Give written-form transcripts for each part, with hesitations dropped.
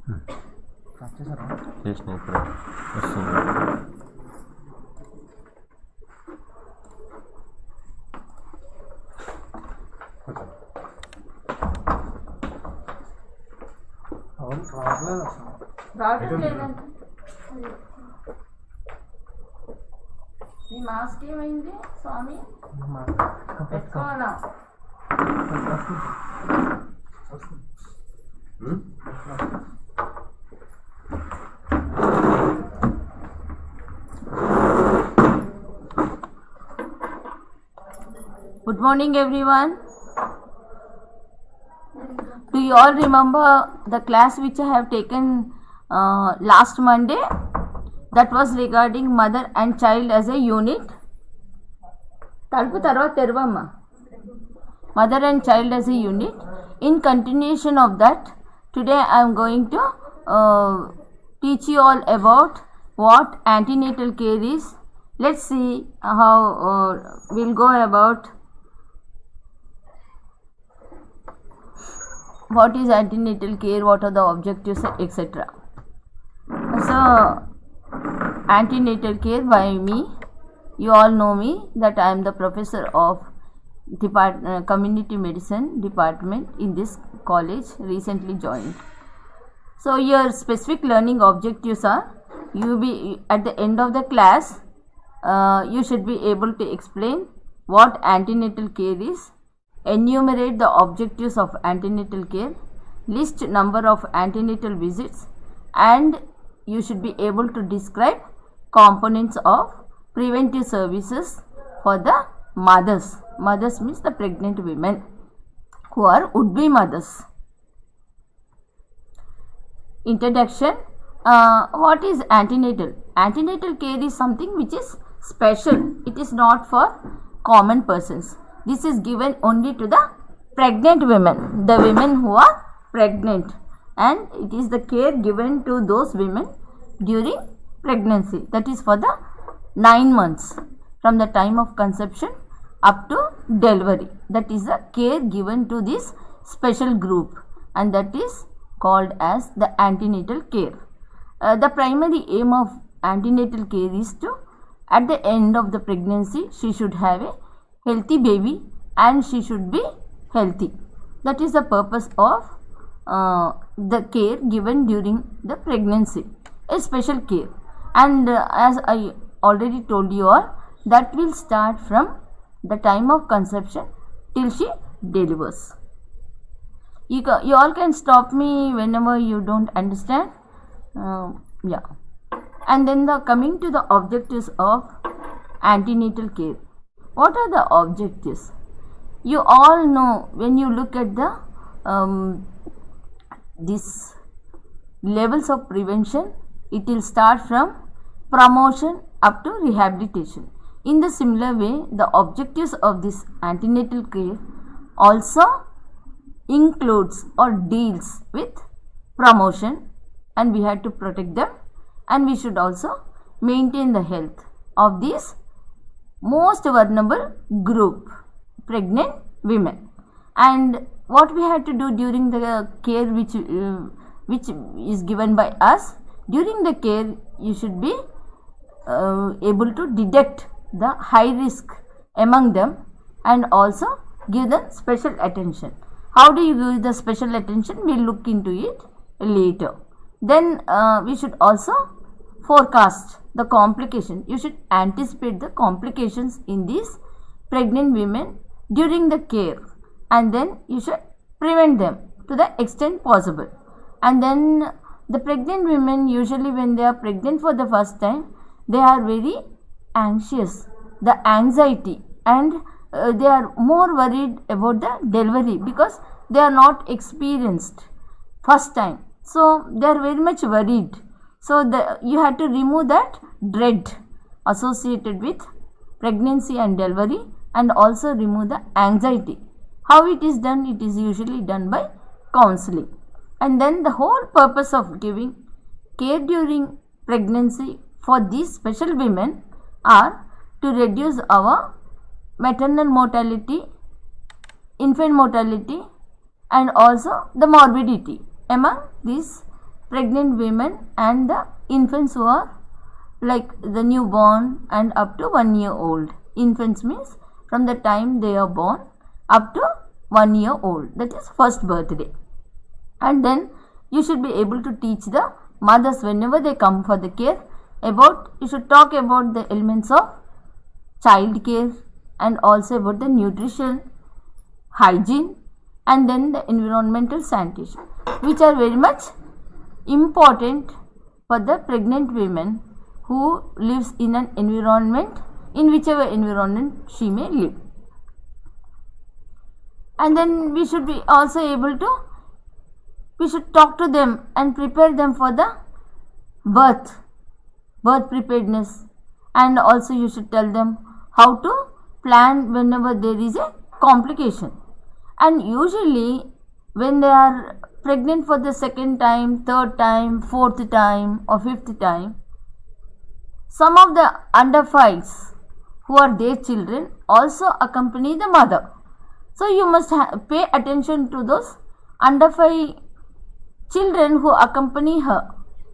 చేసిన ఇప్పుడు వస్తుంది. మీ మాస్క్ ఏమైంది స్వామి? పెట్టుకోవాలా? Good morning everyone. Do you all remember the class which I have taken last Monday? That was regarding mother and child as a unit. Talpu tarvata tervamma. Mother and child as a unit. In continuation of that, today I am going to teach you all about what antenatal care is. Let's see how we'll go about what is antenatal care, what are the objectives, etc. So antenatal care by me, you all know me that I am the professor of community medicine department in this college, recently joined. So your specific learning objectives are, you be at the end of the class you should be able to explain what antenatal care is, enumerate the objectives of antenatal care, list number of antenatal visits, and you should be able to describe components of preventive services for the mothers. Mothers means the pregnant women who are would-be mothers. Introduction. What is antenatal? Antenatal care is something which is special. It is not for common persons. This is given only to the pregnant women, the women who are pregnant, and it is the care given to those women during pregnancy, that is for the 9 months from the time of conception up to delivery. That is the care given to this special group, and that is called as the antenatal care. The primary aim of antenatal care is to, at the end of the pregnancy, she should have a healthy baby and she should be healthy. That is the purpose of the care given during the pregnancy, a special care. And as I already told you all, that will start from the time of conception till she delivers. You all can stop me whenever you don't understand. Yeah. And then coming to the objectives of antenatal care. What are the objectives? You all know, when you look at the these levels of prevention, it will start from promotion up to rehabilitation. In the similar way, the objectives of this antenatal care also includes or deals with promotion, and we have to protect them, and we should also maintain the health of this most vulnerable group, pregnant women. And what we have to do during the care which is given by us, during the care you should be able to detect the high risk among them and also give them special attention. How do you give the special attention? We'll look into it later. Then we should also forecast the complication. You should anticipate the complications in these pregnant women during the care, and then you should prevent them to the extent possible. And then the pregnant women, usually when they are pregnant for the first time, they are very anxious, the anxiety, and they are more worried about the delivery because they are not experienced first time, so they are very much worried. So you have to remove that dread associated with pregnancy and delivery, and also remove the anxiety. How it is done? It is usually done by counseling. And then the whole purpose of giving care during pregnancy for these special women are to reduce our maternal mortality, infant mortality, and also the morbidity among these pregnant women and the infants who are like the newborn and up to 1 year old. Infants means from the time they are born up to 1 year old, that is first birthday. And then you should be able to teach the mothers whenever they come for the care about, you should talk about the elements of child care and also about the nutrition, hygiene, and then the environmental sanitation, which are very much important for the pregnant women who lives in an environment, in whichever environment she may live. And then we should be also able to, we should talk to them and prepare them for the birth preparedness, and also you should tell them how to plan whenever there is a complication. And usually when they are pregnant for the second time, third time, fourth time or fifth time, some of the under 5s who are their children also accompany the mother. So you must pay attention to those under 5 children who accompany her,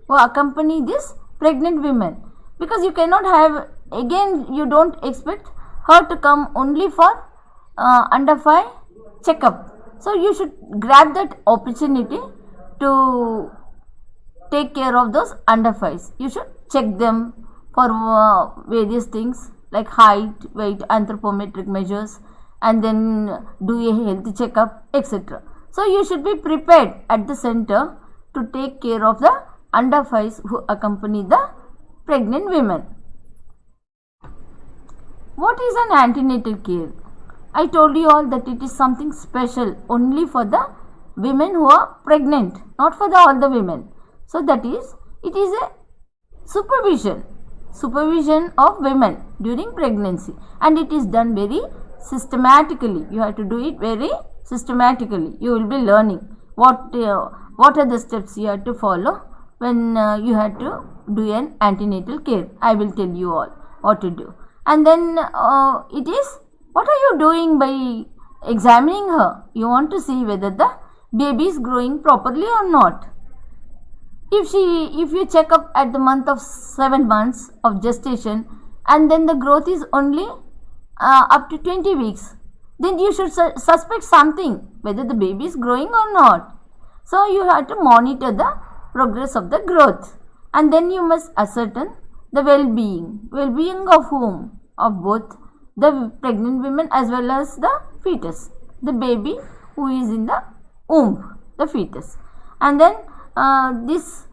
who accompany this pregnant women, because you cannot have, again you don't expect her to come only for under 5 checkup. So you should grab that opportunity to take care of those under 5s. You should check them for various things like height, weight, anthropometric measures, and then do a health checkup, etc. So you should be prepared at the center to take care of the under 5s who accompany the pregnant women. What is an antenatal care? I told you all that it is something special only for the women who are pregnant, not for all the women. So that is, it is a supervision of women during pregnancy, and it is done very systematically. You have to do it very systematically. You will be learning what are the steps you have to follow when you have to do an antenatal care. I will tell you all what to do. And then it is, what are you doing by examining her? You want to see whether the baby is growing properly or not. If you check up at the month of 7 months of gestation and then the growth is only up to 20 weeks, then you should suspect something, whether the baby is growing or not. So you have to monitor the progress of the growth, and then you must ascertain the well-being of whom? Of both the pregnant women as well as the fetus, the baby who is in the womb, the fetus. And then this,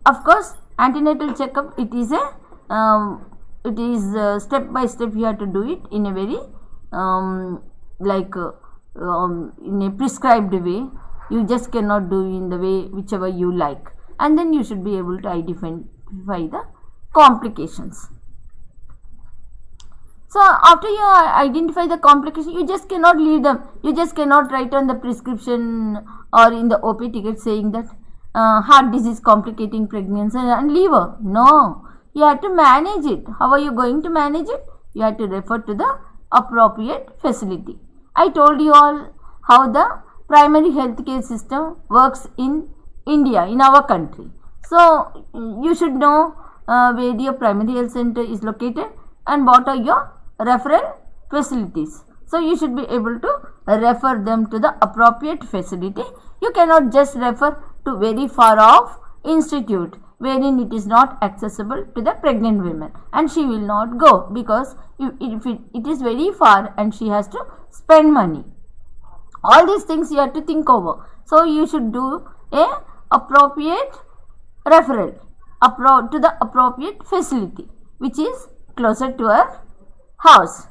of course, antenatal checkup, it is step by step. You have to do it in a very in a prescribed way. You just cannot do in the way whichever you like, and then you should be able to identify the complications. So after you identify the complication, you just cannot leave them. You just cannot write on the prescription or in the OP ticket saying that heart disease complicating pregnancy and leave her. No, you have to manage it. How are you going to manage it? You have to refer to the appropriate facility. I told you all how the primary health care system works in India, in our country. So you should know where your primary health center is located and what are your referral facilities. So you should be able to refer them to the appropriate facility. You cannot just refer to very far off institute wherein it is not accessible to the pregnant women, and she will not go because if it is very far and she has to spend money. All these things you have to think over. So you should do a appropriate referral to the appropriate facility which is closer to her house.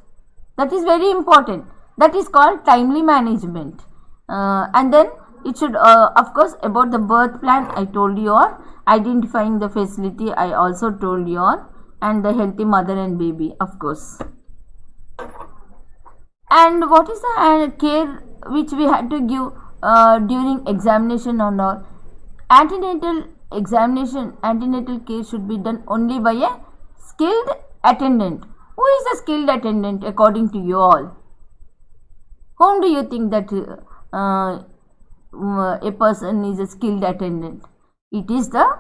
That is very important. That is called timely management. And then it should, of course, about the birth plan, I told you all. Identifying the facility, I also told you all. And the healthy mother and baby, of course. And what is the care which we had to give during examination and all? Antenatal examination, antenatal care should be done only by a skilled attendant. Who is a skilled attendant according to you all? Whom do you think that a person is a skilled attendant? It is the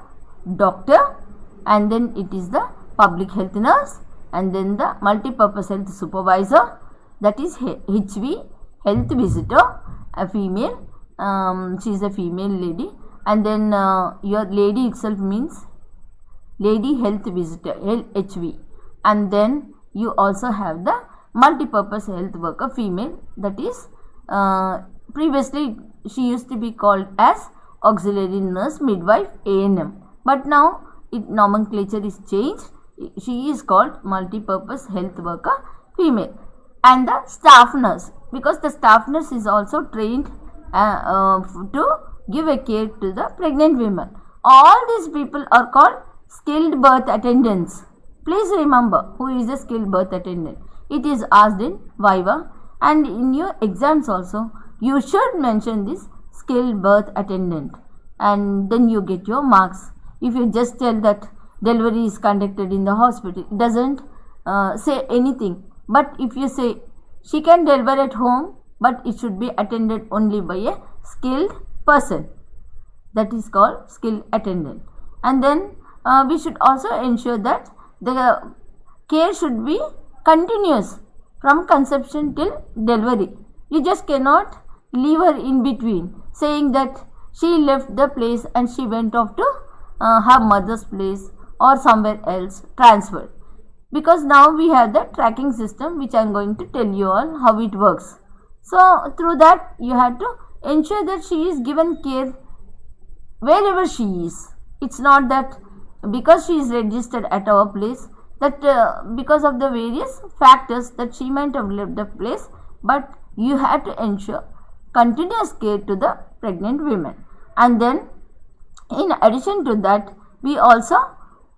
doctor, and then it is the public health nurse, and then the multi-purpose health supervisor, that is HV, health visitor, a female, she is a female lady, and then your lady itself means lady health visitor, HV, and then you also have the multi-purpose health worker female, that is previously she used to be called as auxiliary nurse midwife ANM, but now nomenclature is changed. She is called multi-purpose health worker female. And the staff nurse, because the staff nurse is also trained to give a care to the pregnant women. All these people are called skilled birth attendants. Please remember who is a skilled birth attendant. It is asked in Viva, and in your exams also you should mention this skilled birth attendant, and then you get your marks. If you just tell that delivery is conducted in the hospital, it doesn't say anything. But if you say she can deliver at home, but it should be attended only by a skilled person, that is called skilled attendant. And then we should also ensure that the care should be continuous from conception till delivery. You just cannot leave her in between, saying that she left the place and she went off to her mother's place or somewhere else, transferred. Because now we have the tracking system, which I am going to tell you all how it works. So through that you have to ensure that she is given care wherever she is. It's not that because she is registered at our place, that because of the various factors that she might have left the place, but you have to ensure continuous care to the pregnant women. And then in addition to that, we also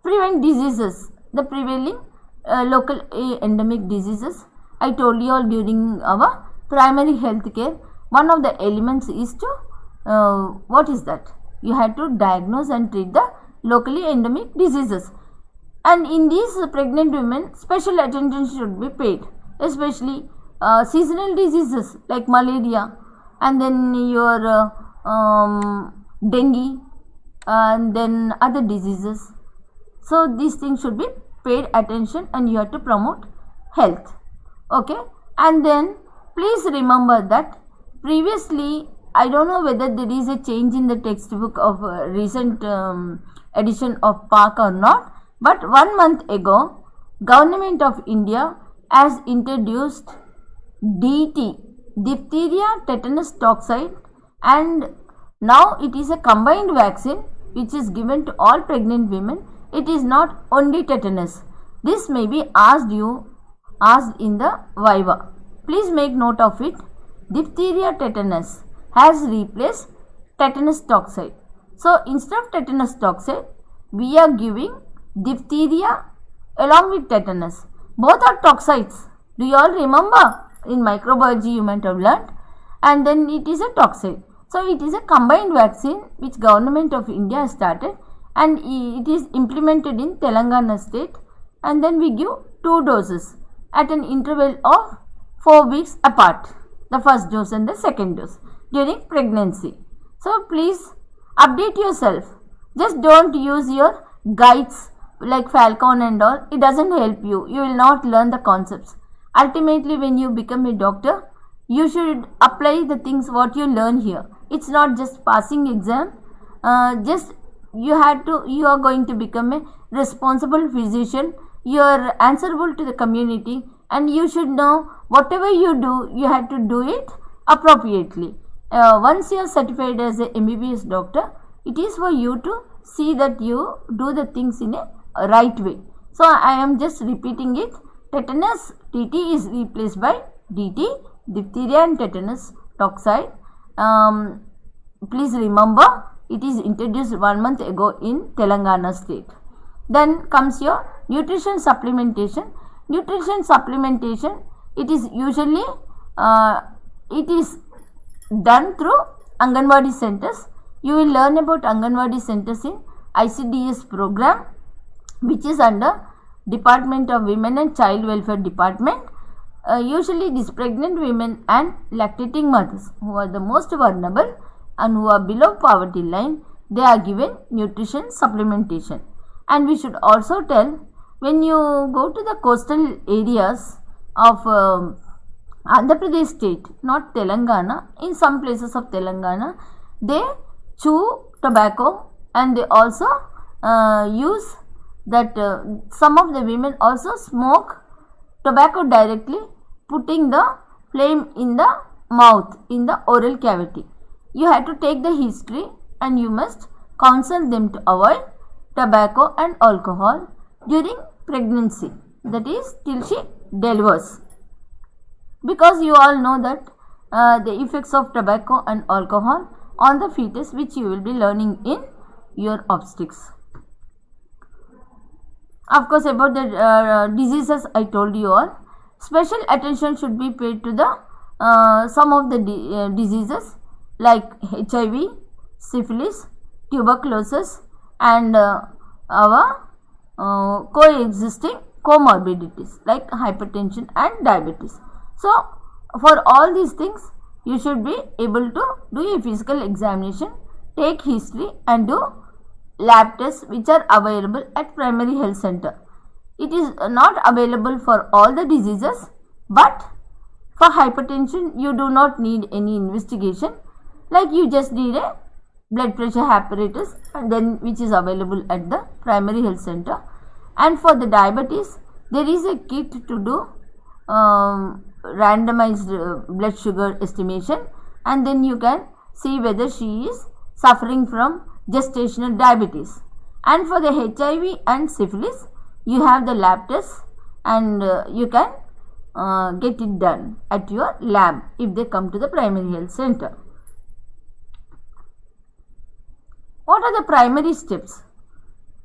prevent diseases, the prevailing local endemic diseases. I told you all during our primary health care, one of the elements is to what is that? You have to diagnose and treat the locally endemic diseases. And in these pregnant women, special attention should be paid, especially seasonal diseases like malaria, and then your dengue, and then other diseases. So these things should be paid attention, and you have to promote health. Okay, and then please remember that previously, I don't know whether there is a change in the textbook of recent edition of PARC or not, but 1 month ago, Government of India has introduced DT, diphtheria tetanus toxoid, and now it is a combined vaccine which is given to all pregnant women. It is not only tetanus. This may be asked in the Viva. Please make note of it. Diphtheria tetanus has replaced tetanus toxoid. So instead of tetanus toxoid, we are giving diphtheria along with tetanus. Both are toxoids. Do you all remember? In microbiology you might have learnt. And then it is a toxoid. So it is a combined vaccine which Government of India has started, and it is implemented in Telangana state, and then we give 2 doses at an interval of 4 weeks apart, the first dose and the second dose during pregnancy. So please update yourself. Just don't use your guides like Falcon and all. It doesn't help you. You will not learn the concepts. Ultimately, when you become a doctor, you should apply the things what you learn here. It's not just passing exam. You are going to become a responsible physician. You are answerable to the community, and you should know whatever you do, you have to do it appropriately. Once you are certified as a MBBS doctor, it is for you to see that you do the things in a right way. So I am just repeating it. Tetanus TT is replaced by DT, diphtheria and tetanus toxoid. Please remember, it is introduced 1 month ago in Telangana state. Then comes your nutrition supplementation. Nutrition supplementation, it is usually it is done through Anganwadi centers. You will learn about Anganwadi centers in ICDS program, which is under Department of Women and Child Welfare Department. Usually these pregnant women and lactating mothers who are the most vulnerable and who are below poverty line, they are given nutrition supplementation. And we should also tell, when you go to the coastal areas of Andhra Pradesh state, not Telangana, in some places of Telangana, they chew tobacco and they also use that some of the women also smoke tobacco directly, putting the flame in the mouth, in the oral cavity. You have to take the history and you must counsel them to avoid tobacco and alcohol during pregnancy, that is till she delivers, because you all know that the effects of tobacco and alcohol on the fetus, which you will be learning in your obstetrics. Of course, about the diseases I told you all. Special attention should be paid to the some of the diseases like HIV, syphilis, tuberculosis, and our coexisting comorbidities like hypertension and diabetes. So, for all these things, you should be able to do a physical examination, take history, and do lab tests which are available at primary health center. It is not available for all the diseases, but for hypertension you do not need any investigation, like you just need a blood pressure apparatus and then which is available at the primary health center. And for the diabetes, there is a kit to do randomized blood sugar estimation, and then you can see whether she is suffering from gestational diabetes. And for the HIV and syphilis, you have the lab tests and you can get it done at your lab if they come to the primary health center. What are the primary steps?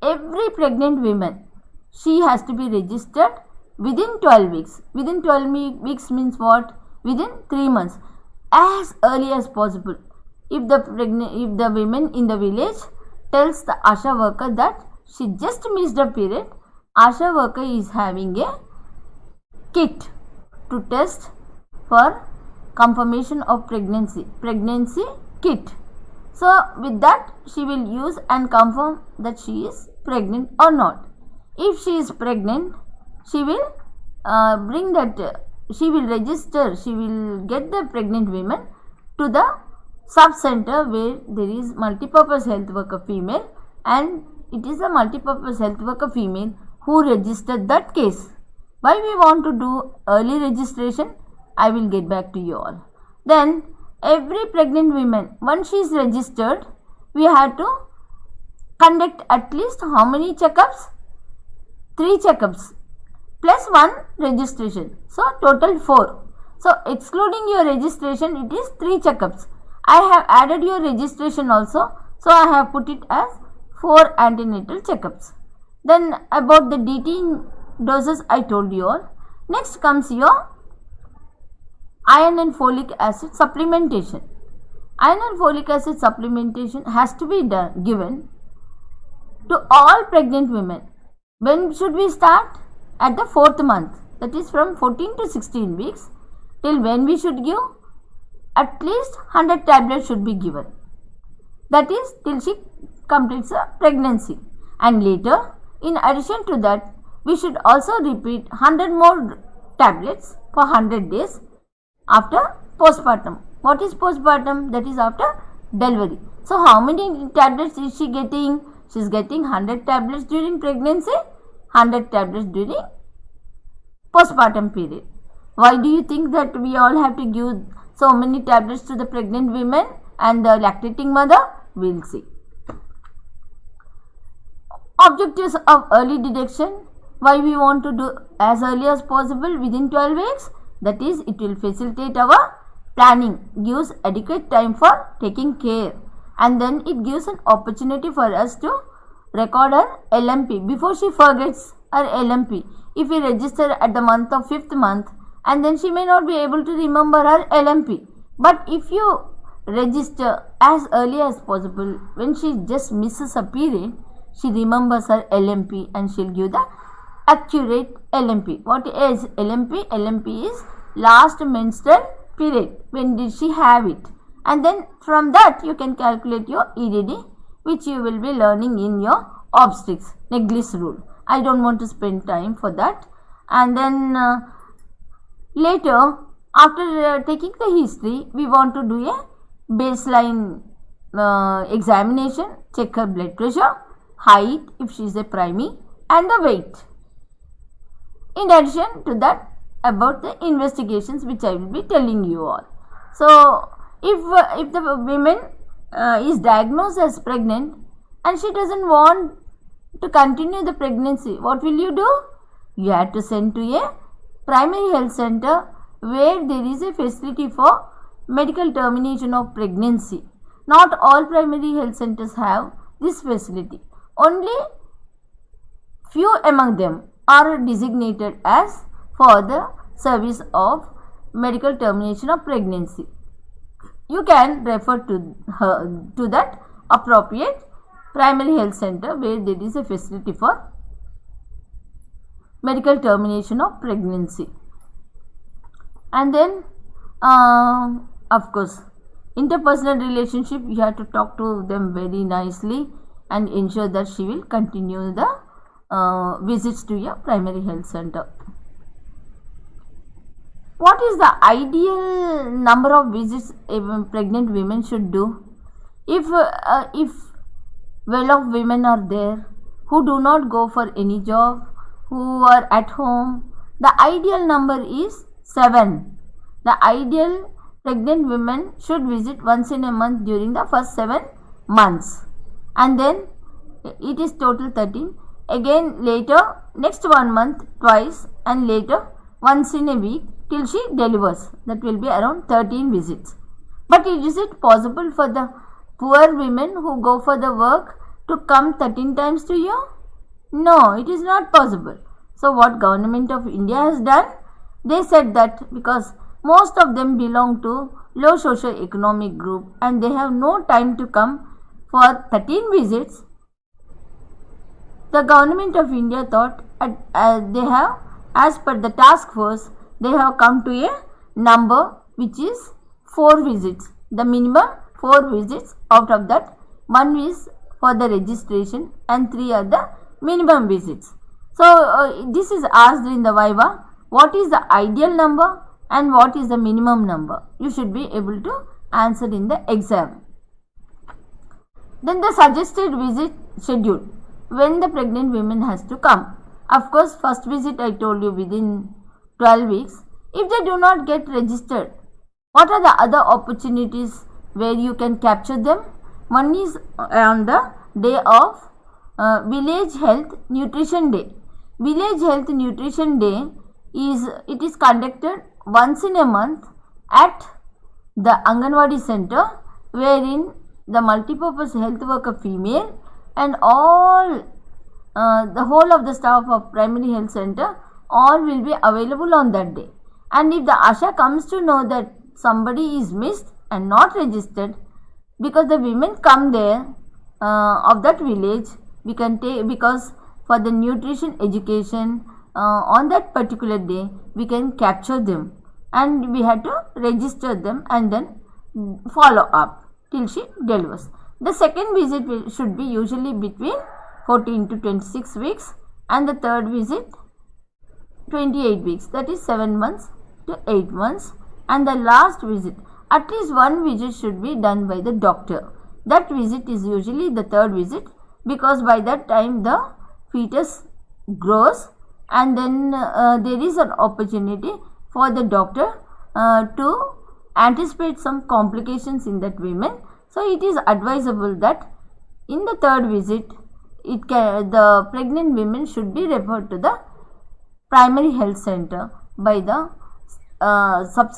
Every pregnant woman, she has to be registered within 12 weeks. Within 12 weeks means what? Within 3 months, as early as possible. If the women in the village tells the ASHA worker that she just missed a period, ASHA worker is having a kit to test for confirmation of pregnancy kit. So with that she will use and confirm that she is pregnant or not. If she is pregnant, she will bring that, she will register, she will get the pregnant women to the sub-center where there is multipurpose health worker female, and it is a multipurpose health worker female who registered that case. Why we want to do early registration, I will get back to you all. Then every pregnant woman, once she is registered, we have to conduct at least how many checkups? 3 checkups plus 1 registration. So total 4. So excluding your registration, it is 3 checkups. I have added your registration also, so I have put it as 4 antenatal checkups. Then about the DT doses I told you all. Next comes your iron and folic acid supplementation. Iron and folic acid supplementation has to be given to all pregnant women. When should we start? At the 4th month, that is from 14 to 16 weeks. Till when we should give? At least 100 tablets should be given. That is till she completes a pregnancy. And later, in addition to that, we should also repeat 100 more tablets for 100 days after postpartum. What is postpartum? That is after delivery. So how many tablets is she getting? She is getting 100 tablets during pregnancy, 100 tablets during postpartum period. Why do you think that we all have to give so many tablets to the pregnant women and the lactating mother? We will see. Objectives of early detection. Why we want to do as early as possible within 12 weeks? That is, it will facilitate our planning, gives adequate time for taking care, and then it gives an opportunity for us to record her LMP before she forgets her LMP. If we register at the month of 5th month, and then she may not be able to remember her LMP. But if you register as early as possible, when she just misses a period, she remembers her LMP and she'll give the accurate LMP. What is LMP? LMP is last menstrual period. When did she have it? And then from that you can calculate your EDD. which you will be learning in your obstetrics, Neglis rule. I don't want to spend time for that. And then later, after taking the history, we want to do a baseline examination, check her blood pressure, height if she is a preemie, and the weight. In addition to that, about the investigations which I will be telling you all. So, if the woman is diagnosed as pregnant and she doesn't want to continue the pregnancy, what will you do? You have to send to a primary health center where there is a facility for medical termination of pregnancy. Not all primary health centers have this facility. Only few among them are designated as for the service of medical termination of pregnancy. You can refer to that appropriate primary health center where there is a facility for medical termination of pregnancy. And then of course, interpersonal relationship, you have to talk to them very nicely and ensure that she will continue the visits to your primary health center. What is the ideal number of visits a pregnant women should do? If well-off women are there who do not go for any job, who are at home, the ideal number is 7. The ideal pregnant women should visit once in a month during the first 7 months, and then it is total 13. Again later, next 1 month twice, and later once in a week till she delivers. That will be around 13 visits. But is it possible for the poor women who go for the work to come 13 times to you? No, it is not possible. So what Government of India has done? They said that because most of them belong to low socio-economic group and they have no time to come for 13 visits, the Government of India thought they have, as per the task force, they have come to a number which is 4 visits. The minimum 4 visits. Out of that, 1 is for the registration and 3 are the minimum visits. So this is asked in the Viva. What is the ideal number and what is the minimum number? You should be able to answer in the exam. Then the suggested visit schedule, when the pregnant woman has to come. Of course, first visit I told you within 12 weeks. If they do not get registered, what are the other opportunities where you can capture them? One is on the day of Village Health Nutrition Day. Village Health Nutrition Day is conducted once in a month at the Anganwadi Center, wherein the multipurpose health worker female and all the whole of the staff of primary health center all will be available on that day. And if the Asha comes to know that somebody is missed and not registered, because the women come there of that village, we can take, because for the nutrition education on that particular day we can capture them and we have to register them and then follow up till she delivers. The second visit should be usually between 14 to 26 weeks and the third visit 28 weeks, that is 7 months to 8 months, and the last visit, at least one visit should be done by the doctor. That visit is usually the third visit because by that time the fetus grows and then there is an opportunity for the doctor to anticipate some complications in that woman. So it is advisable that in the third visit the pregnant women should be referred to the primary health center by the sub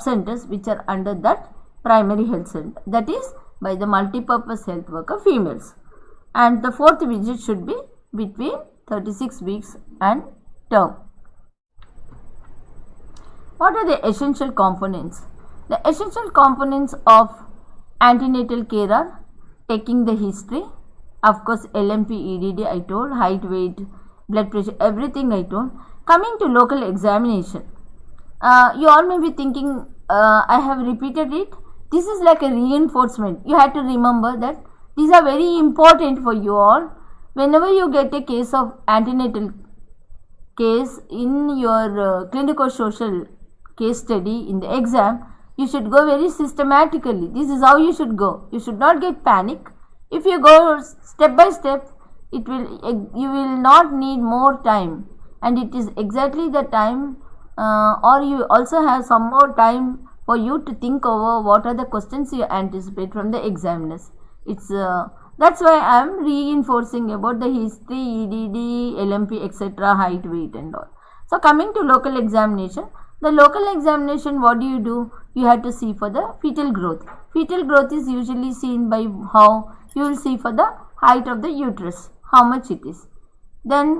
centers which are under that primary health center, that is by the multipurpose health worker females. And the fourth visit should be between 36 weeks and term. What are the essential components? The essential components of antenatal care are taking the history, of course LMP, EDD I told, height, weight, blood pressure, everything I told. Coming to local examination, you all may be thinking I have repeated it, This is like a reinforcement. You have to remember that these are very important for you all. Whenever you get a case of antenatal case in your clinical social case study in the exam, you should go very systematically. This is how you should go. You should not get panic. If you go step by step, you will not need more time, and it is exactly the time, or you also have some more time for you to think over what are the questions you anticipate from the examiners. That's why I am reinforcing about the history, EDD, LMP, etc., height, weight and all. So coming to local examination, the local examination, what do? You have to see for the fetal growth. Fetal growth is usually seen by how you will see for the height of the uterus, how much it is. Then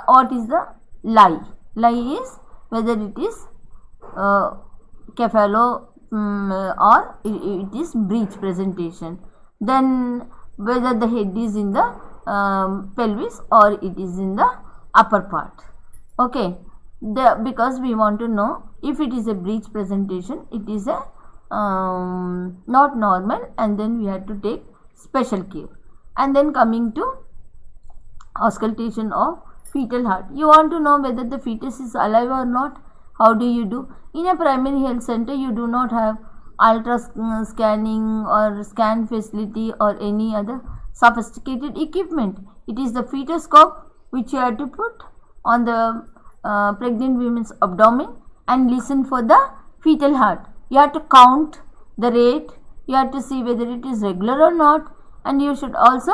what is the lie? Lie is whether it is cephalo or it is breech presentation. Then whether the head is in the pelvis or it is in the upper part. Okay, because we want to know if it is a breech presentation, it is a not normal, and then we have to take special care. And then coming to auscultation of fetal heart. You want to know whether the fetus is alive or not. How do you do? In a primary health center, you do not have ultra scanning or scan facility or any other sophisticated equipment. It is the fetoscope which you have to put on the pregnant women's abdomen and listen for the fetal heart. You have to count the rate. You have to see whether it is regular or not, and you should also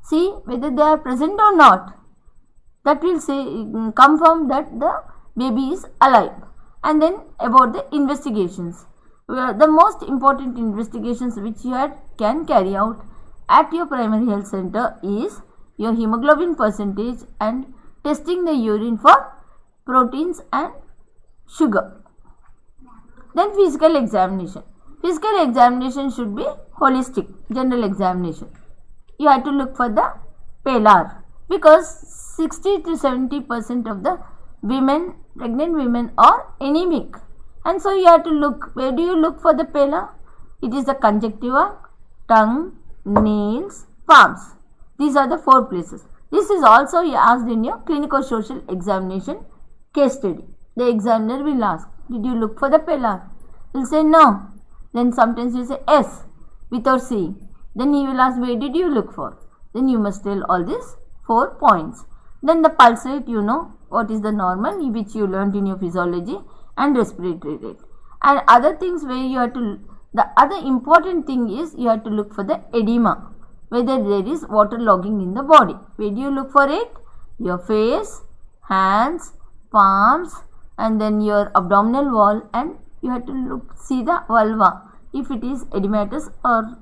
see whether they are present or not. That will confirm that the baby is alive. And then about the investigations. The most important investigations which you can carry out at your primary health center is your hemoglobin percentage and testing the urine for proteins and sugar. Then physical examination. Physical examination should be holistic, general examination. You have to look for the pallor, because 60 to 70% of the pregnant women are anemic. And so you have to look. Where do you look for the pallor? It is the conjunctiva, tongue, nails, palms. These are the 4 places. This is also asked in your clinical social examination case study. The examiner will ask, did you look for the pallor? You will say no. Then sometimes you say yes without seeing. Then he will ask, where did you look for? Then you must tell all these 4 points. Then the pulse rate, you know what is the normal, which you learnt in your physiology, and respiratory rate. And other things where you have to, the other important thing is you have to look for the edema, whether there is water logging in the body. Where do you look for it? Your face, hands, palms, and then your abdominal wall, and you have to see the vulva if it is edematous or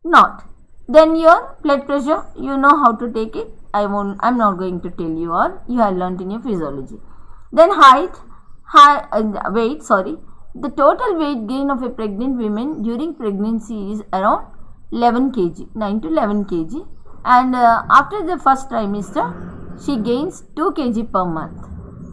not. Then your blood pressure, you know how to take it. I'm not going to tell you all. You have learnt in your physiology. Then weight. The total weight gain of a pregnant woman during pregnancy is around 11 kg, 9 to 11 kg. And after the first trimester, she gains 2 kg per month.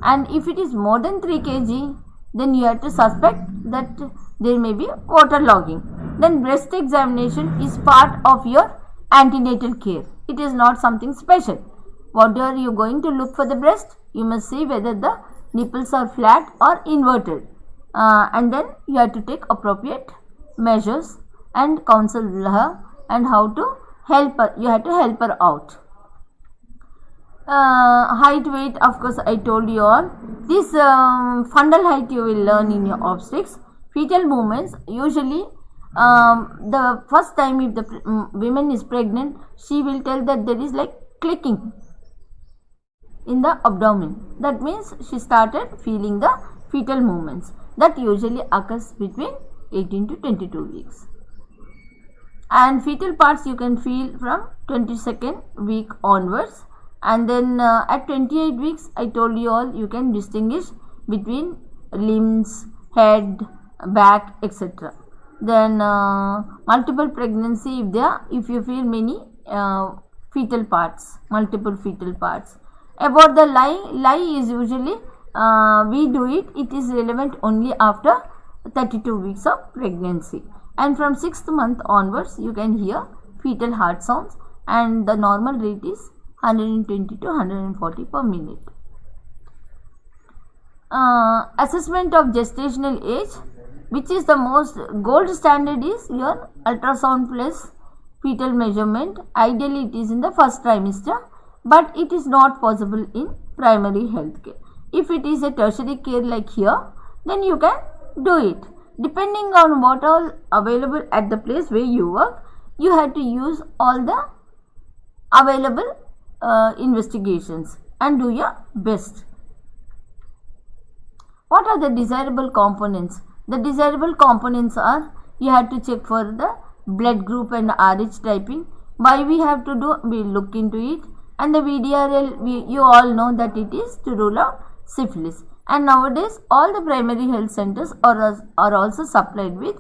And if it is more than 3 kg, then you have to suspect that there may be water logging. Then breast examination is part of your antenatal care. It is not something special. What are you going to look for the breast? You must see whether the nipples are flat or inverted. And then you have to take appropriate measures and counsel her and how to help her. You have to help her out. Height, weight, of course I told you all. This fundal height you will learn in your obstetrics. Fetal movements, usually the first time if the woman is pregnant, she will tell that there is like clicking in the abdomen. That means she started feeling the fetal movements. That usually occurs between 18 to 22 weeks. And fetal parts you can feel from 22nd week onwards. And then at 28 weeks, I told you all, you can distinguish between limbs, head, back, etc. Then multiple pregnancy, if you feel many fetal parts, multiple fetal parts. About the lie is usually we do it. It is relevant only after 32 weeks of pregnancy, and from 6th month onwards you can hear fetal heart sounds, and the normal rate is 120 to 140 per minute. Assessment of gestational age, which is the most gold standard, is your ultrasound plus fetal measurement. Ideally it is in the first trimester, but it is not possible in primary health care. If it is a tertiary care like here, then you can do it. Depending on what all available at the place where you work, you have to use all the available investigations and do your best. What are the desirable components? The desirable components are, you have to check for the blood group and RH typing. Why we have to do? We look into it. And the VDRL, you all know that it is to rule out syphilis. And nowadays all the primary health centers are also supplied with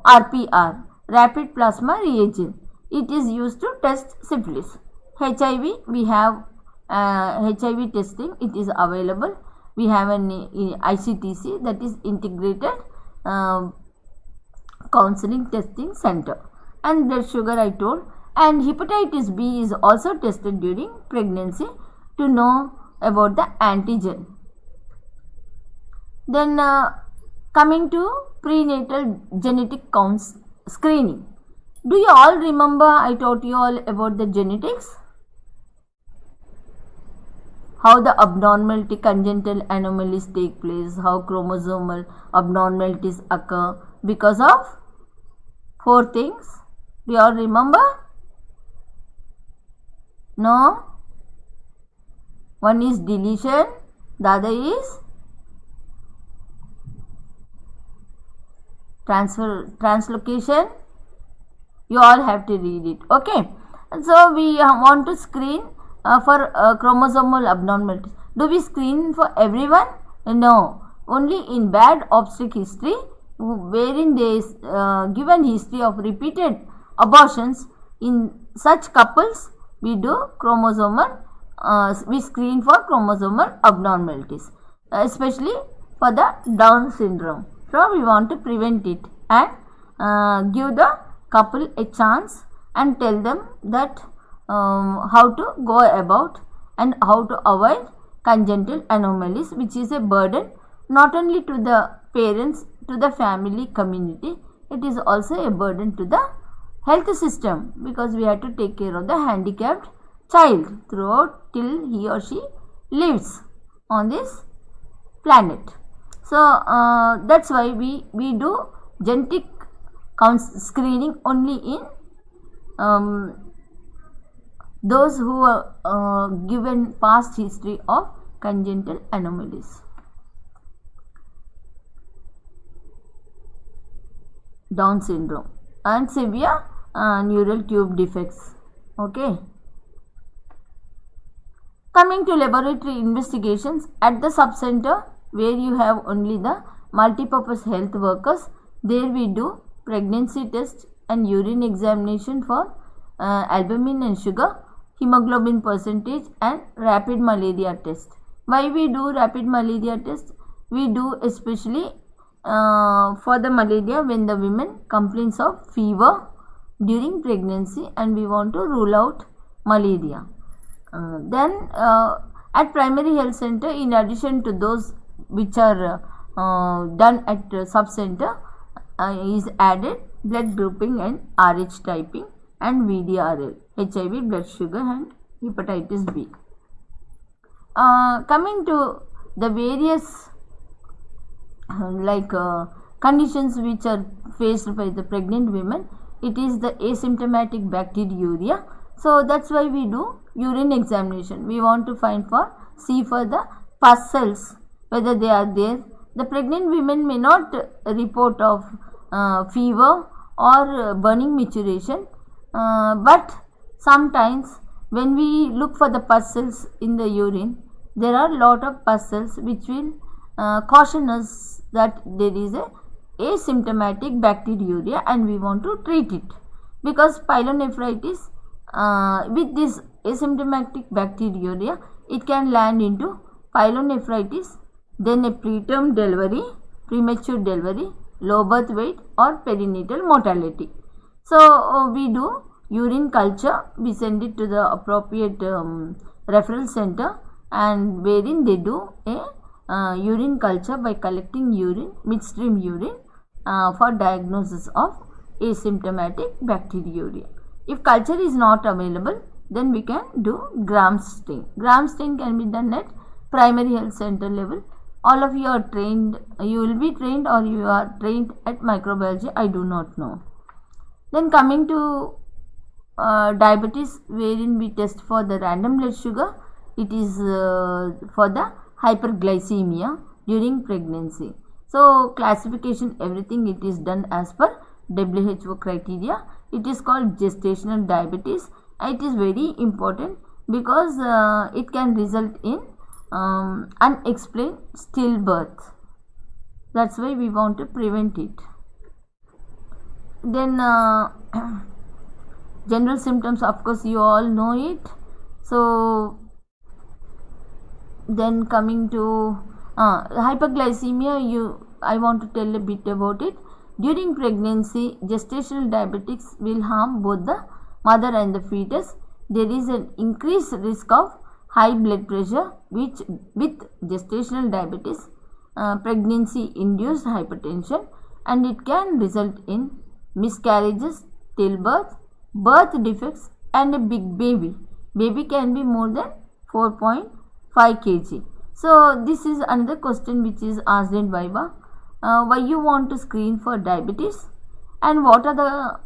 RPR, rapid plasma reagent. It is used to test syphilis. HIV, we have HIV testing, it is available. We have an ICTC, that is integrated counseling testing center. And blood sugar I told, and hepatitis B is also tested during pregnancy to know about the antigen. Then coming to prenatal genetic counts screening. Do you all remember I taught you all about the genetics? How the abnormality, congenital anomalies take place, how chromosomal abnormalities occur because of 4 things. Do you all remember? No? One is deletion, the other is translocation. You all have to read it. Okay. So we want to screen for chromosomal abnormalities. Do we screen for everyone? No. Only in bad obstetric history, wherein there is given history of repeated abortions, in such couples we do chromosomal, we screen for chromosomal abnormalities, especially for the Down syndrome. So we want to prevent it and give the couple a chance and tell them that how to go about and how to avoid congenital anomalies, which is a burden not only to the parents, to the family community, it is also a burden to the health system, because we have to take care of the handicapped child throughout till he or she lives on this planet. So that's why we do genetic screening only in those who are given past history of congenital anomalies. Down syndrome and severe neural tube defects. Okay. Coming to laboratory investigations, at the subcenter where you have only the multipurpose health workers, there we do pregnancy test and urine examination for albumin and sugar, hemoglobin percentage, and rapid malaria test. Why we do rapid malaria test? We do especially for the malaria when the women complains of fever during pregnancy and we want to rule out malaria. Then at primary health center, in addition to those which are done at sub-center, is added blood grouping and RH typing and VDRL, HIV, blood sugar and hepatitis B. Coming to the various conditions which are faced by the pregnant women, it is the asymptomatic bacteriuria. So that's why we do urine examination. We want to see for the pus cells, whether they are there. The pregnant women may not report of fever or burning maturation, but sometimes when we look for the pus cells in the urine, there are lot of pus cells which will caution us that there is a asymptomatic bacteriuria and we want to treat it, because pyelonephritis with this asymptomatic bacteriuria, it can land into pyelonephritis, then a preterm delivery, premature delivery, low birth weight or perinatal mortality. So we do urine culture, we send it to the appropriate referral center, and wherein they do a urine culture by collecting urine, midstream urine, for diagnosis of asymptomatic bacteriuria. If culture is not available, then we can do gram stain. Gram stain can be done at primary health center level. All of you are trained, you will be trained, or you are trained at microbiology, I do not know. Then coming to diabetes, wherein we test for the random blood sugar, it is for the hyperglycemia during pregnancy. So classification, everything it is done as per WHO criteria. It is called gestational diabetes. It is very important because it can result in unexplained stillbirth. That's why we want to prevent it. Then general symptoms, of course you all know it. So then coming to hyperglycemia, I want to tell a bit about it. During pregnancy, gestational diabetics will harm both the mother and the fetus. There is an increased risk of high blood pressure, which with gestational diabetes, pregnancy induced hypertension, and it can result in miscarriages, stillbirth, birth defects, and a big baby. Baby can be more than 4.5 kg. So this is another question which is asked in Viva. Why you want to screen for diabetes, and what are the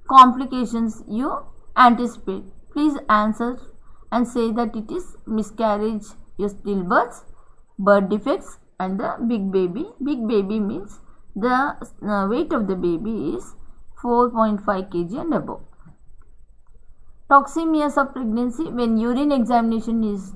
complications you anticipate? Please answer and say that it is miscarriage, your stillbirths, birth defects, and the big baby. Big baby means the weight of the baby is 4.5 kg and above. Toxemias of pregnancy, when urine examination is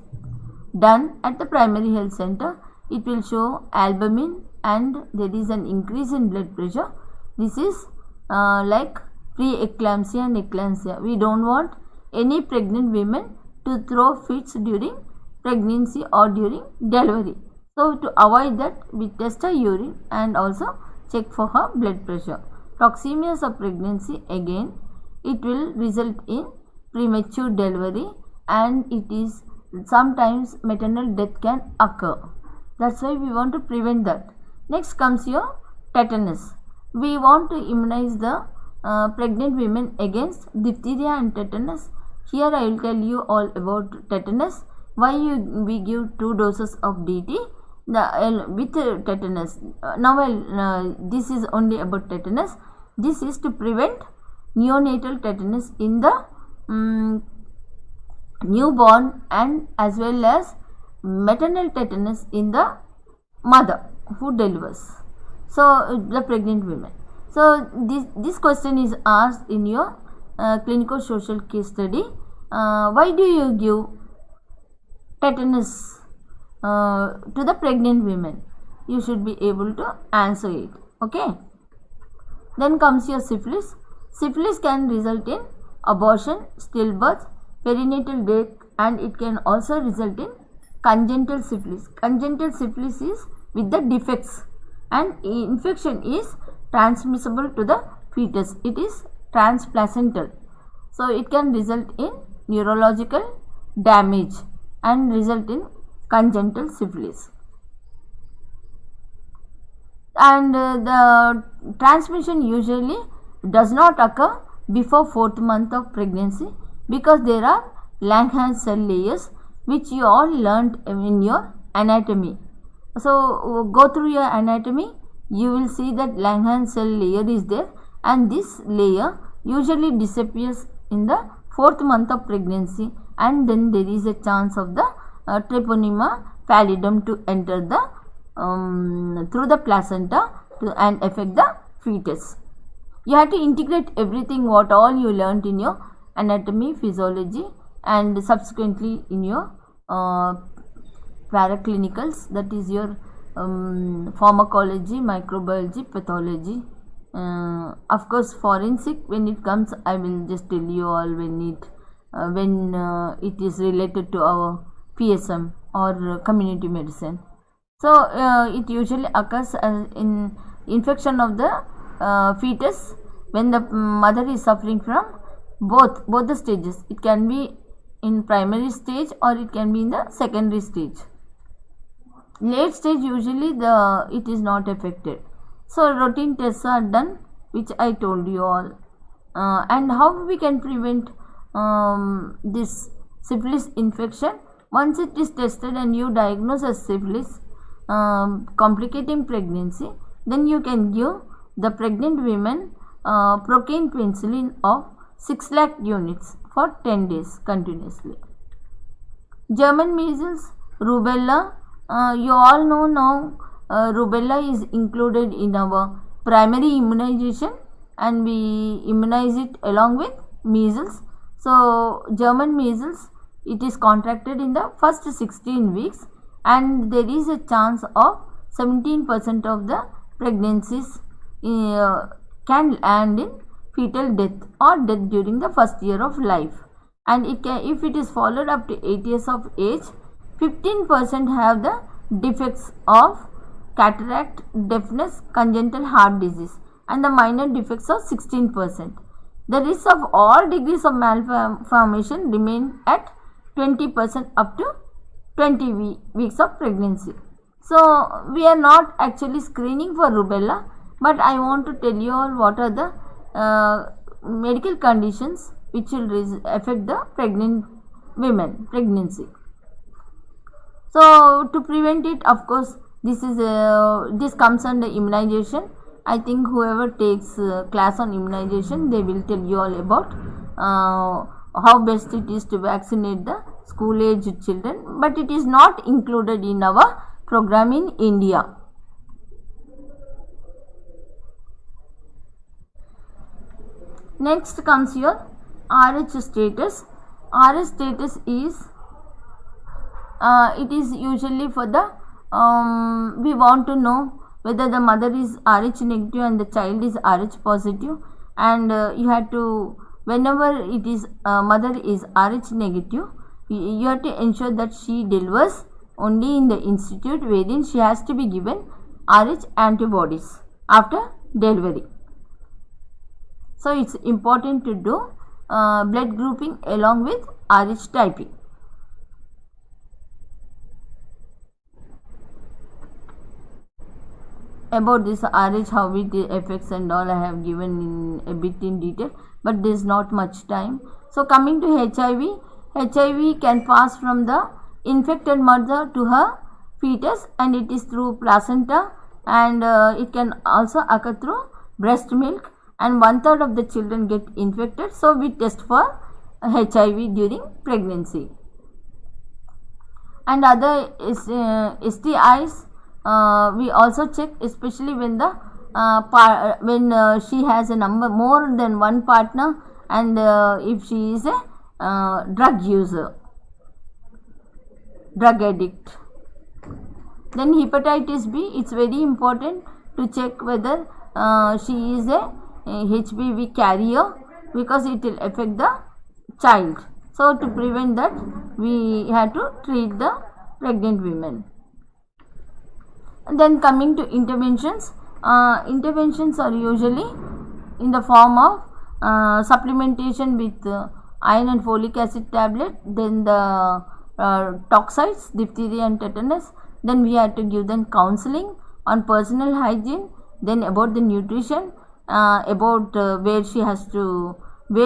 done at the primary health center, it will show albumin and there is an increase in blood pressure. This is like pre-eclampsia and eclampsia. We don't want any pregnant women to throw fits during pregnancy or during delivery. So to avoid that, we test her urine and also check for her blood pressure. Toxemias of pregnancy, again it will result in premature delivery, and it is sometimes maternal death can occur. That's why we want to prevent that. Next comes your tetanus. We want to immunize the pregnant women against diphtheria and tetanus. Here I will tell you all about tetanus. Why we give 2 doses of DT with tetanus. Now this is only about tetanus. This is to prevent neonatal tetanus in the newborn, and as well as maternal tetanus in the mother who delivers. So the pregnant women. So this question is asked in your clinico-social case study. Why do you give tetanus to the pregnant women? You should be able to answer it. Okay. Then comes your syphilis. Syphilis can result in abortion, stillbirth, perinatal death, and it can also result in congenital syphilis. Congenital syphilis is with the defects, and infection is transmissible to the fetus. It is transplacental. So it can result in neurological damage and result in congenital syphilis. And the transmission usually does not occur before 4th month of pregnancy, because there are Langerhans cell layers which you all learnt in your anatomy. So go through your anatomy, you will see that Langerhans cell layer is there, and this layer usually disappears in the 4th month of pregnancy, and then there is a chance of the treponema pallidum to enter the through the placenta and affect the fetus. You have to integrate everything what all you learnt in your anatomy, physiology, and subsequently in your paraclinicals, that is your pharmacology, microbiology, pathology. Of course, forensic, when it comes, I will just tell you all when it is related to our PSM or community medicine. So it usually occurs in infection of the fetus when the mother is suffering from both the stages. It can be in primary stage or it can be in the secondary stage. Late stage usually it is not affected. So routine tests are done, which I told you all. And how we can prevent this syphilis infection? Once it is tested and you diagnose as syphilis complicating pregnancy, then you can give the pregnant women procaine penicillin of 6 lakh units for 10 days continuously. German measles, rubella, you all know now rubella is included in our primary immunization and we immunize it along with measles. So German measles, it is contracted in the first 16 weeks and there is a chance of 17% of the pregnancies can end in fetal death or death during the first year of life. And if it is followed up to 8 years of age, 15% have the defects of cataract, deafness, congenital heart disease, and the minor defects of 16%. The risk of all degrees of malformation remain at 20% up to 20 weeks of pregnancy. So we are not actually screening for rubella, but I want to tell you all what are the medical conditions which will affect the pregnant women pregnancy. So to prevent it, of course, this comes under immunization. I think whoever takes class on immunization, they will tell you all about how best it is to vaccinate the school age children, but it is not included in our program in India. Next comes your RH status. RH status is it is usually for the we want to know whether the mother is RH negative and the child is RH positive, and you have to, whenever it is mother is RH negative, you have to ensure that she delivers only in the institute wherein she has to be given RH antibodies after delivery. So it's important to do blood grouping along with RH typing. About this RH, how it affects and all, I have given in a bit in detail, but there is not much time. So coming to HIV, HIV can pass from the infected mother to her fetus, and it is through placenta, and it can also occur through breast milk, and 1/3 of the children get infected. So we test for HIV during pregnancy. And other STIs, we also check, especially when the she has a more than one partner, and if she is a drug user, drug addict. Then hepatitis B, it's very important to check whether she is a HBV carrier, because it will affect the child. So to prevent that, we have to treat the pregnant women. And then coming to interventions, interventions are usually in the form of supplementation with iron and folic acid tablet, then the toxides, diphtheria and tetanus. Then we have to give them counseling on personal hygiene, then about the nutrition, about where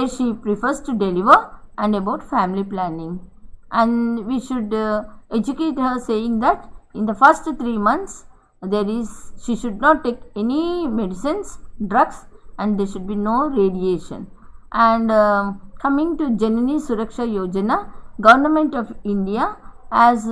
she prefers to deliver, and about family planning. And we should educate her, saying that in the first 3 months she should not take any medicines, drugs, and there should be no radiation. And coming to Janani Suraksha Yogana, Government of India has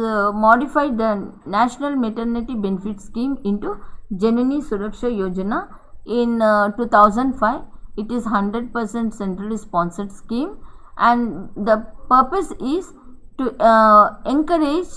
modified the National Maternity Benefit Scheme into Janani Suraksha Yojana in 2005. It is 100% centrally sponsored scheme, and the purpose is to encourage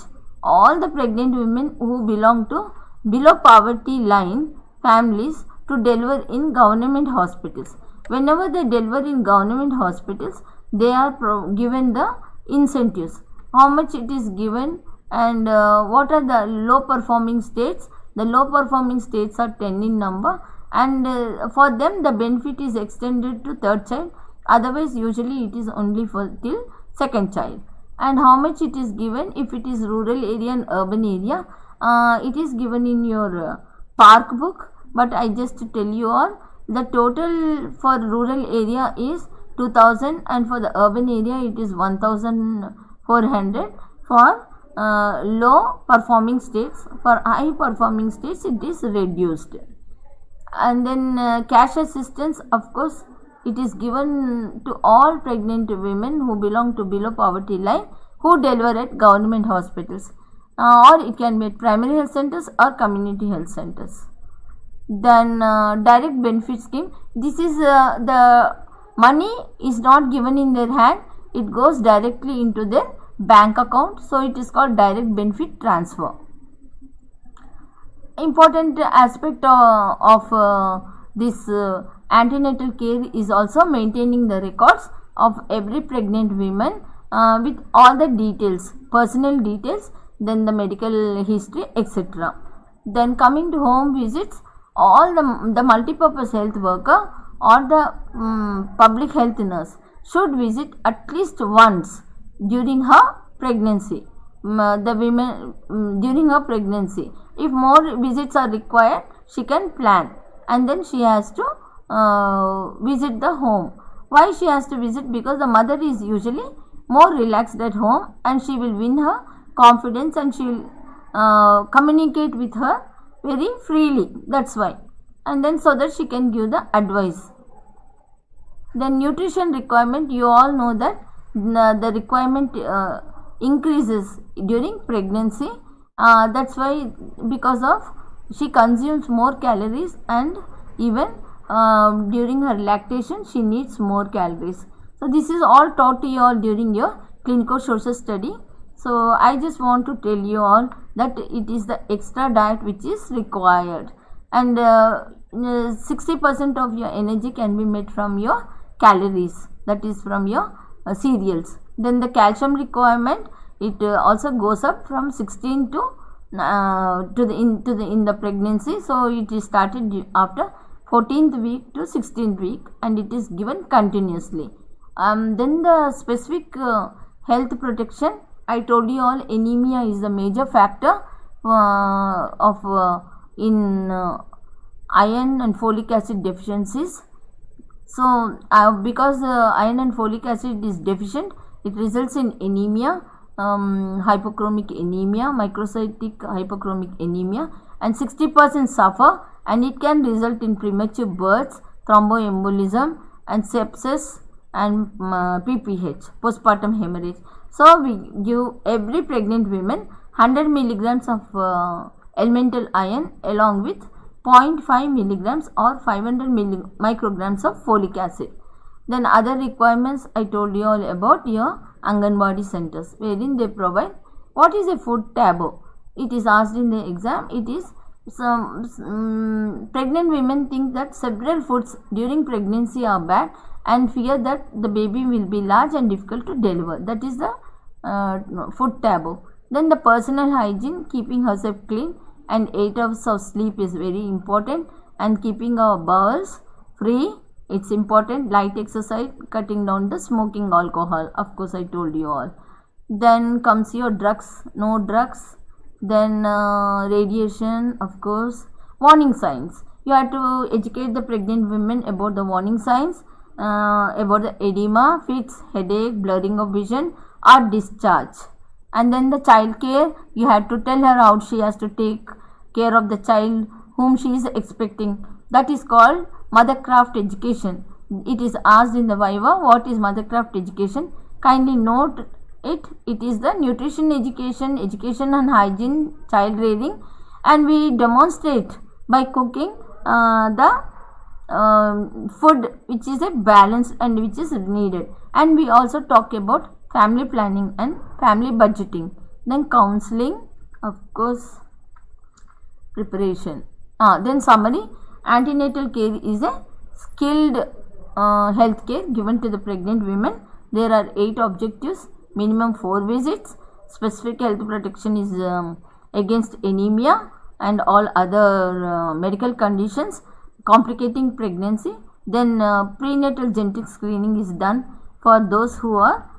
all the pregnant women who belong to below poverty line families to deliver in government hospitals. Whenever they deliver in government hospitals, they are given the incentives, how much it is given, and what are the low performing states, The low performing states are 10 in number, and for them the benefit is extended to third child. Otherwise, usually it is only for till second child. And how much it is given if it is rural area and urban area? It is given in your park book, but I just tell you all, the total for rural area is 2000, and for the urban area it is 1400 for low performing states. For high performing states it is reduced. And then cash assistance, of course, it is given to all pregnant women who belong to below poverty line who deliver at government hospitals, or it can be at primary health centers or community health centers. Then direct benefit scheme, this is the money is not given in their hand, it goes directly into their bank account, so it is called direct benefit transfer. Important aspect of this antenatal care is also maintaining the records of every pregnant woman with all the details, personal details, then the medical history, etc. Then coming to home visits, all the multipurpose health worker or the public health nurse should visit at least once during her pregnancy. The women during her pregnancy, if more visits are required, she can plan, and then she has to visit the home. Why she has to visit? Because the mother is usually more relaxed at home, and she will win her confidence, and she will communicate with her very freely. That's why. And then so that she can give the advice. Then nutrition requirement, you all know that the requirement increases during pregnancy. That's why, because of she consumes more calories, and even during her lactation she needs more calories. So this is all taught to you all during your clinical social study. So I just want to tell you all that it is the extra diet which is required, and 60% of your energy can be made from your calories, that is from your cereals. Then the calcium requirement, it also goes up from 16 to in the pregnancy. So it is started after 14th week to 16th week, and it is given continuously. Then the specific health protection, I told you all, anemia is the major factor in iron and folic acid deficiencies. So because iron and folic acid is deficient, it results in anemia, hypochromic anemia, microcytic hypochromic anemia, and 60% suffer, and it can result in premature births, thromboembolism, and sepsis, and PPH, postpartum hemorrhage. So we give every pregnant woman 100 milligrams of elemental iron along with 0.5 milligrams or 500 micrograms of folic acid. Then other requirements, I told you all about your Anganwadi centers, wherein they provide what is a food taboo. It is asked in the exam. It is some pregnant women think that several foods during pregnancy are bad and fear that the baby will be large and difficult to deliver. That is the food taboo. Then the personal hygiene, keeping herself clean, and 8 hours of sleep is very important, and keeping our bowels free, it's important. Light exercise, cutting down the smoking, alcohol, of course I told you all. Then comes your drugs, no drugs. Then radiation, of course. Warning signs, you have to educate the pregnant women about the warning signs, about the edema, fits, headache, blurring of vision, or discharge. And then the child care, you have to tell her how she has to take care of the child whom she is expecting. That is called mothercraft education. It is asked in the Viva, what is mothercraft education? Kindly note it. It is the nutrition education, education on hygiene, child rearing, and we demonstrate by cooking the food which is a balanced and which is needed. And we also talk about family planning and family budgeting. Then counseling, of course, preparation. Then summary, antenatal care is a skilled health care given to the pregnant women. There are 8 objectives, minimum 4 visits. Specific health protection is against anemia, and all other medical conditions complicating pregnancy, then prenatal genetic screening is done for those who are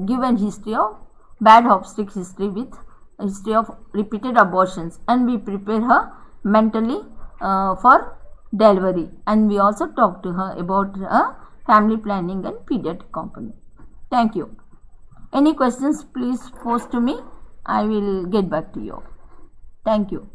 given history of bad obstetric history with history of repeated abortions, and we prepare her mentally for delivery, and we also talk to her about family planning and pediatric component. Thank you. Any questions, please post to me. I will get back to you. Thank you.